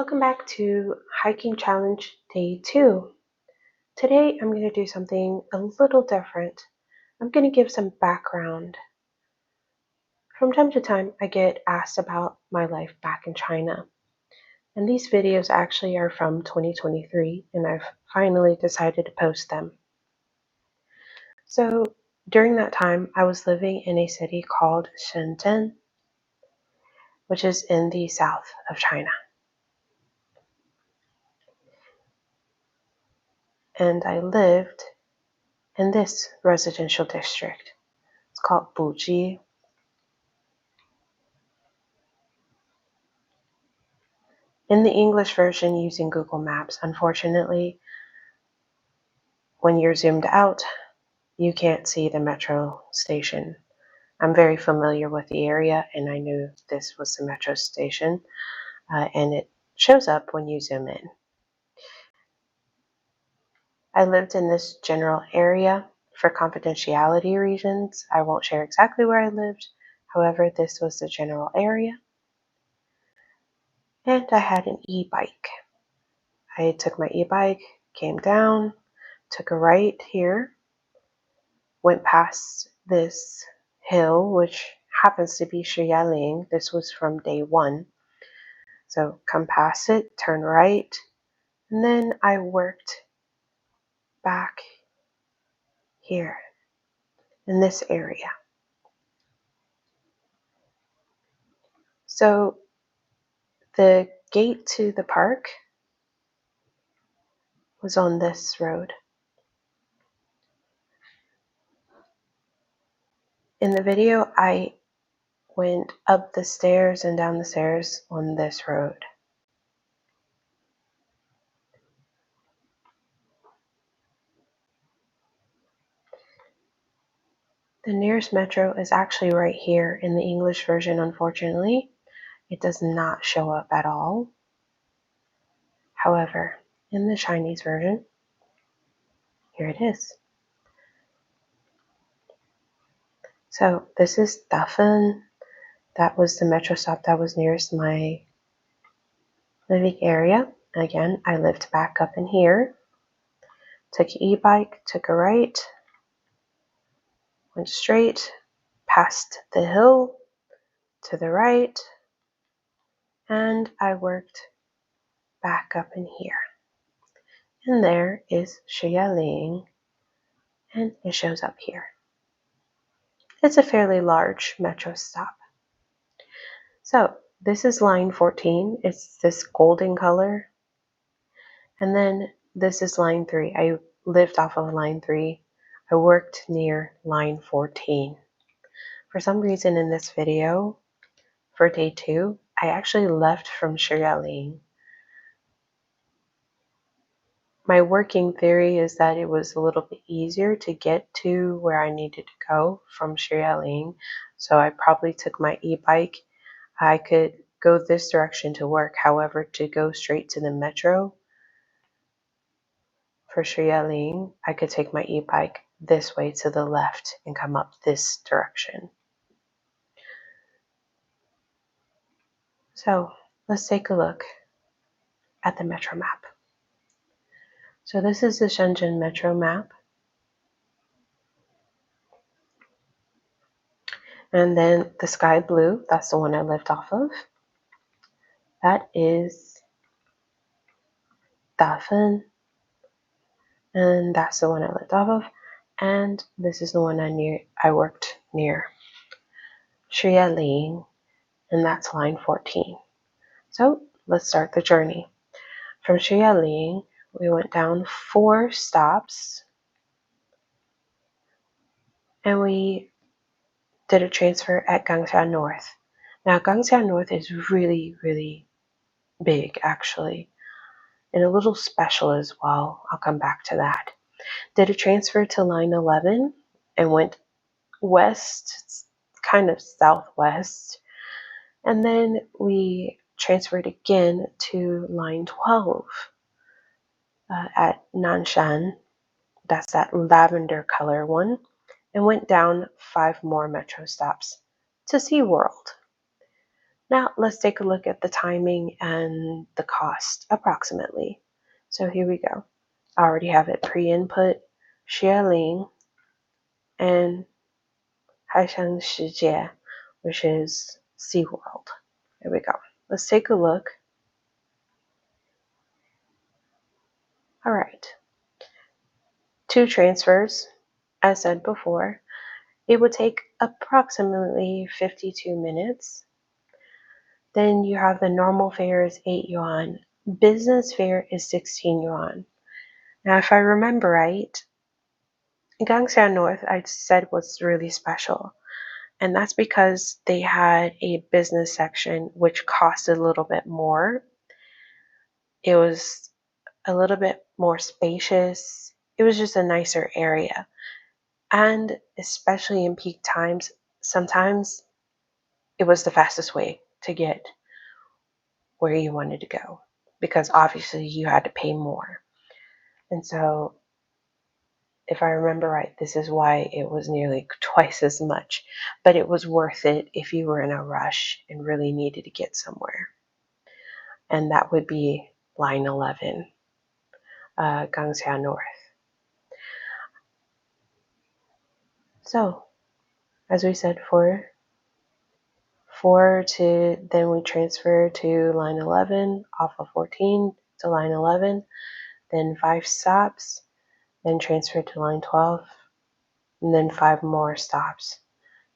Welcome back to Hiking Challenge Day 2. Today I'm going to do something a little different. I'm going to give some background. From time to time I get asked about my life back in China. And these videos actually are from 2023 and I've finally decided to post them. So during that time I was living in a city called Shenzhen, which is in the south of China. And I lived in this residential district. It's called Buji. In the English version using Google Maps, unfortunately, when you're zoomed out, you can't see the metro station. I'm very familiar with the area and I knew this was the metro station, and it shows up when you zoom in. I lived in this general area for confidentiality reasons. I won't share exactly where I lived. However, this was the general area. And I had an e-bike. I took my e-bike, came down, took a right here, went past this hill, which happens to be Shiyaling. This was from day 1. So come past it, turn right, and then I worked back here in this area. So the gate to the park was on this road. In the video, I went up the stairs and down the stairs on this road. The nearest metro is actually right here. In the English version, unfortunately, it does not show up at all. However, in the Chinese version, here it is. So this is Dafen. That was the metro stop that was nearest my living area. Again, I lived back up in here. Took an e-bike, took a right, went straight, past the hill, to the right, and I worked back up in here. And there is Shiyaling, and it shows up here. It's a fairly large metro stop. So this is line 14. It's this golden color. And then this is line 3. I lived off of line 3. I worked near line 14. For some reason in this video, for day 2, I actually left from Shiyaling. My working theory is that it was a little bit easier to get to where I needed to go from Shiyaling. So I probably took my e-bike. I could go this direction to work. However, to go straight to the metro for Shiyaling, I could take my e-bike this way to the left and come up this direction. So let's take a look at the metro map. So this is the Shenzhen metro map. And then the sky blue, that's the one I lived off of. That is Dafen. And that's the one I lived off of. And this is the one I worked near, Shiyaling, and that's line 14. So let's start the journey. From Shiyaling, we went down 4 stops, and we did a transfer at Gangxia North. Now, Gangxia North is really, really big, actually, and a little special as well. I'll come back to that. Did a transfer to line 11 and went west, kind of southwest, and then we transferred again to line 12 at Nanshan. That's that lavender color one, and went down 5 more metro stops to SeaWorld. Now let's take a look at the timing and the cost approximately. So here we go. I already have it pre-input, Xieling, and Haisheng Shijie, which is SeaWorld. There we go. Let's take a look. All right. 2 transfers, as said before. It would take approximately 52 minutes. Then you have the normal fare is 8 yuan. Business fare is 16 yuan. Now, if I remember right, Gangxia North, I said, was really special. And that's because they had a business section which costed a little bit more. It was a little bit more spacious. It was just a nicer area. And especially in peak times, sometimes it was the fastest way to get where you wanted to go because obviously you had to pay more. And so, if I remember right, this is why it was nearly twice as much, but it was worth it if you were in a rush and really needed to get somewhere. And that would be line 11, Gangxia North. So, as we said, 4 to, then we transfer to line 11, off of 14 to line 11, then 5 stops, then transfer to line 12, and then 5 more stops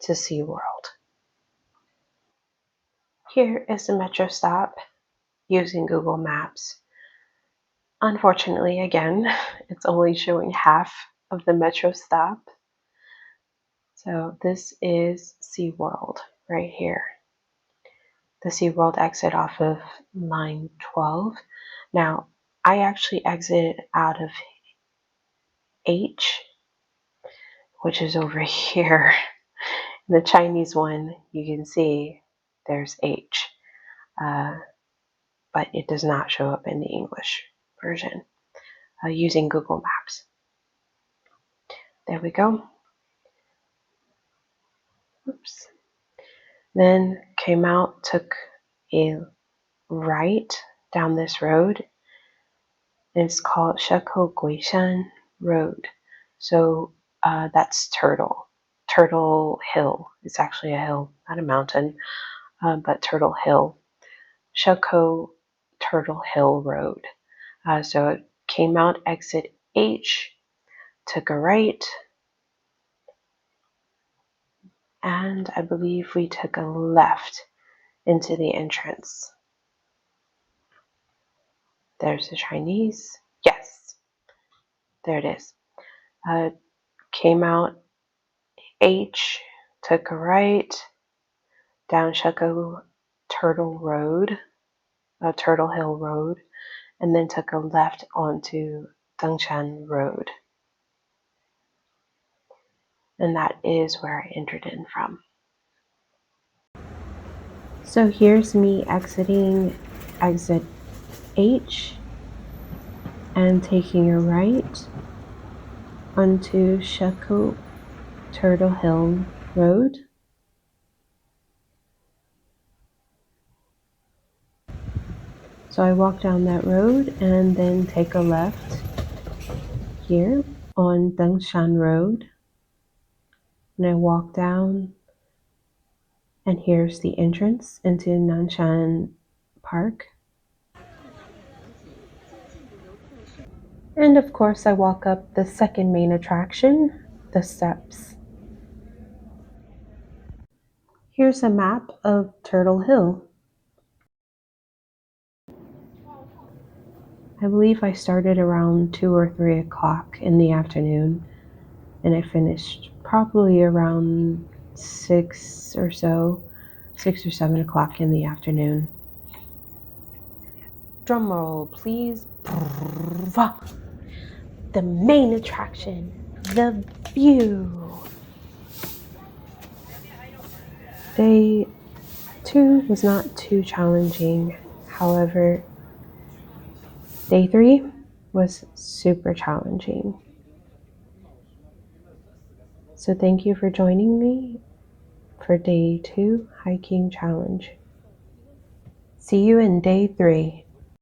to SeaWorld. Here is the metro stop using Google Maps. Unfortunately, again, it's only showing half of the metro stop. So this is SeaWorld right here. The SeaWorld exit off of line 12. Now, I actually exited out of H, which is over here. In the Chinese one, you can see there's H, but it does not show up in the English version using Google Maps. There we go. Oops. Then came out, took a right down this road. It's called Shekou Guishan Road. So that's Turtle Hill. It's actually a hill, not a mountain, but Turtle Hill. Shekou Turtle Hill Road. So it came out exit H, took a right, and I believe we took a left into the entrance. There's the Chinese. Yes, there it is. Came out H, took a right, down Shekou Turtle Hill Road, and then took a left onto Dengshan Road. And that is where I entered in from. So here's me exiting exit H and taking a right onto Shekou Turtle Hill Road. So I walk down that road and then take a left here on Dengshan Road. And I walk down, and here's the entrance into Nanshan Park. And of course, I walk up the second main attraction, the steps. Here's a map of Turtle Hill. I believe I started around 2 or 3 o'clock in the afternoon, and I finished probably around 6 or 7 o'clock in the afternoon. Drum roll, please. The main attraction, the view. Day 2 was not too challenging. However, day 3 was super challenging. So thank you for joining me for day 2 hiking challenge. See you in day 3.